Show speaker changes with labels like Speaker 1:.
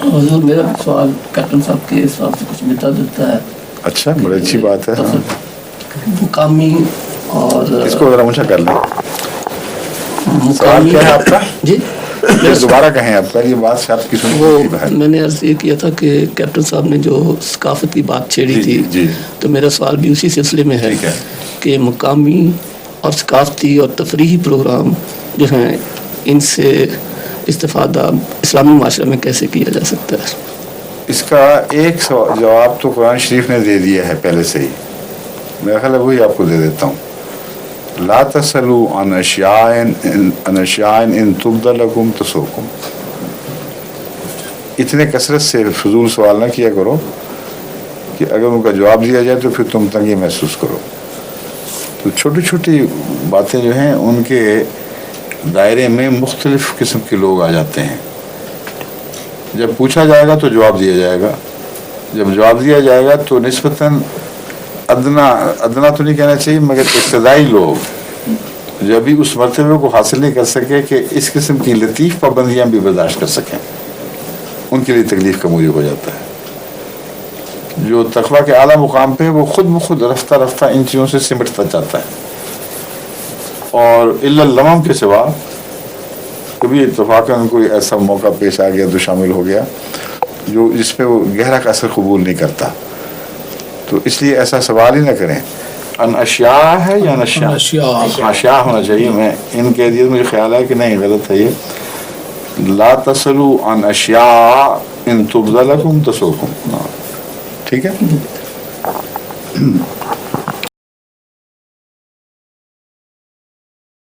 Speaker 1: حضور میرا سوال کیپٹن صاحب کے سوال سے کچھ ملتا جلتا ہے.
Speaker 2: اچھا بڑی اچھی بات ہے.
Speaker 1: مقامی اور
Speaker 2: اس کو ذرا اونچا کر لیں. سوال
Speaker 1: مقامی
Speaker 2: کیا ہے آپ کا؟
Speaker 1: جی
Speaker 2: دوبارہ کہیں آپ کا. یہ بات شاید کی سنی
Speaker 1: وہ
Speaker 2: تھی باہر.
Speaker 1: میں نے عرض یہ کیا تھا کہ کیپٹن صاحب نے جو ثقافت کی بات چھیڑی تھی
Speaker 2: جی
Speaker 1: تو میرا سوال بھی اسی سلسلے میں ہے
Speaker 2: ٹھیک ہے.
Speaker 1: کہ مقامی اور ثقافتی اور تفریحی پروگرام جو ہیں ان سے استفادہ اسلامی معاشرے میں کیسے کیا جا سکتا ہے؟
Speaker 2: اس کا ایک جواب تو قرآن شریف نے دے دیا ہے پہلے سے ہی. میرا خیال ہے وہی آپ کو دے دیتا ہوں. لا تسلوا عن اشیاء ان تبد لکم تسؤکم. اتنے کثرت سے فضول سوال نہ کیا کرو کہ اگر ان کا جواب دیا جائے تو پھر تم تنگی محسوس کرو. تو چھوٹی چھوٹی باتیں جو ہیں ان کے دائرے میں مختلف قسم کے لوگ آ جاتے ہیں. جب پوچھا جائے گا تو جواب دیا جائے گا. جب جواب دیا جائے گا تو نسبتاً ادنا تو نہیں کہنا چاہیے مگر ابتدائی لوگ جو ابھی اس مرتبے کو حاصل نہیں کر سکے کہ اس قسم کی لطیف پابندیاں بھی برداشت کر سکیں, ان کے لیے تکلیف کا موجب ہو جاتا ہے. جو تقویٰ کے اعلیٰ مقام پہ وہ خود بخود رفتہ رفتہ ان چیزوں سے سمٹتا جاتا ہے. اور الا اللمم کے سوا کبھی اتفاقاً کوئی ایسا موقع پیش آ گیا تو شامل ہو گیا جو جس پہ وہ گہرا کا اثر قبول نہیں کرتا. تو اس لیے ایسا سوال ہی نہ کریں. ان اشیاء ہے یا نشیاء؟ اشیاء ہونا چاہیے. میں ان کہہ دیا مجھے خیال ہے کہ نہیں غلط ہے یہ. لا تسلوا عن اشیاء ان تبد لکم تسؤکم. ٹھیک ہے.